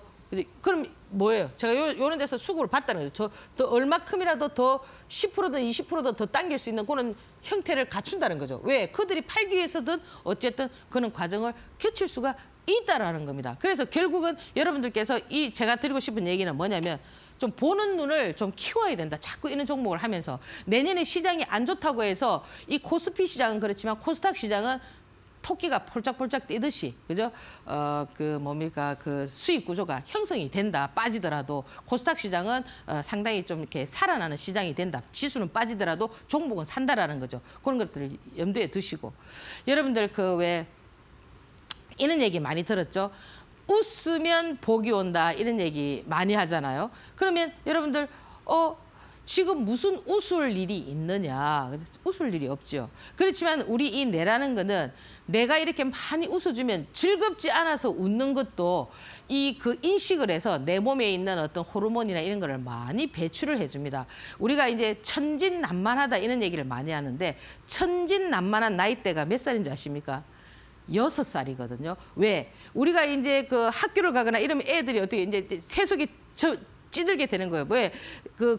그럼 뭐예요? 제가 요런 데서 수급을 봤다는 거죠. 더 얼마큼이라도 더 10%든 20%든 더 당길 수 있는 그런 형태를 갖춘다는 거죠. 왜? 그들이 팔기 위해서든 어쨌든 그런 과정을 거칠 수가 있다라는 겁니다. 그래서 결국은 여러분들께서 이 제가 드리고 싶은 얘기는 뭐냐면 좀 보는 눈을 좀 키워야 된다. 자꾸 이런 종목을 하면서 내년에 시장이 안 좋다고 해서 이 코스피 시장은 그렇지만 코스닥 시장은 토끼가 폴짝폴짝 뛰듯이 그죠? 그 수익 구조가 형성이 된다. 빠지더라도 코스닥 시장은 상당히 좀 이렇게 살아나는 시장이 된다. 지수는 빠지더라도 종목은 산다라는 거죠. 그런 것들을 염두에 두시고 여러분들 그 왜 이런 얘기 많이 들었죠? 웃으면 복이 온다 이런 얘기 많이 하잖아요. 그러면 여러분들 지금 무슨 웃을 일이 있느냐? 웃을 일이 없죠. 그렇지만 우리 이 뇌라는 거는 내가 이렇게 많이 웃어주면 즐겁지 않아서 웃는 것도 이 그 인식을 해서 내 몸에 있는 어떤 호르몬이나 이런 거를 많이 배출을 해줍니다. 우리가 이제 천진난만하다 이런 얘기를 많이 하는데 천진난만한 나이대가 몇 살인 줄 아십니까? 6살이거든요. 왜? 우리가 이제 그 학교를 가거나 이러면 애들이 어떻게 이제 세속이 찌들게 되는 거예요. 왜?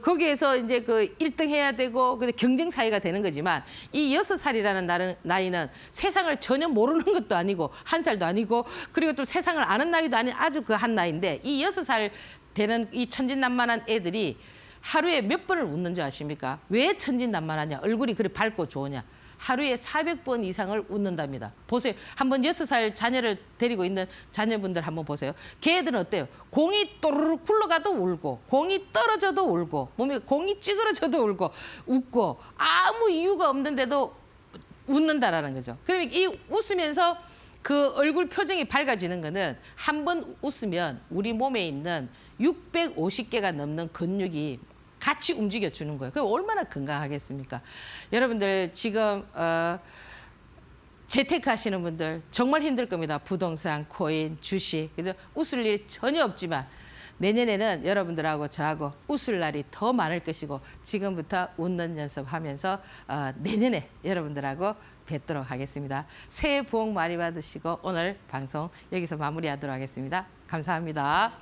거기에서 이제 그 1등 해야 되고 경쟁 사회가 되는 거지만 이 6살이라는 나이는 세상을 전혀 모르는 것도 아니고 1살도 아니고 그리고 또 세상을 아는 나이도 아닌 아주 그 한 나이인데 이 6살 되는 이 천진난만한 애들이 하루에 몇 번을 웃는 줄 아십니까? 왜 천진난만하냐? 얼굴이 그리 밝고 좋으냐? 하루에 400번 이상을 웃는답니다. 보세요. 한번 6살 자녀를 데리고 있는 자녀분들 한번 보세요. 걔들은 어때요? 공이 또르륵 굴러가도 울고 공이 떨어져도 울고 몸에 공이 찌그러져도 울고 웃고 아무 이유가 없는데도 웃는다라는 거죠. 그러면 이 웃으면서 그 얼굴 표정이 밝아지는 거는 한 번 웃으면 우리 몸에 있는 650개가 넘는 근육이 같이 움직여주는 거예요. 그럼 얼마나 건강하겠습니까? 여러분들 지금 재테크 하시는 분들 정말 힘들 겁니다. 부동산, 코인, 주식. 그죠? 웃을 일 전혀 없지만 내년에는 여러분들하고 저하고 웃을 날이 더 많을 것이고 지금부터 웃는 연습하면서 내년에 여러분들하고 뵙도록 하겠습니다. 새해 복 많이 받으시고 오늘 방송 여기서 마무리하도록 하겠습니다. 감사합니다.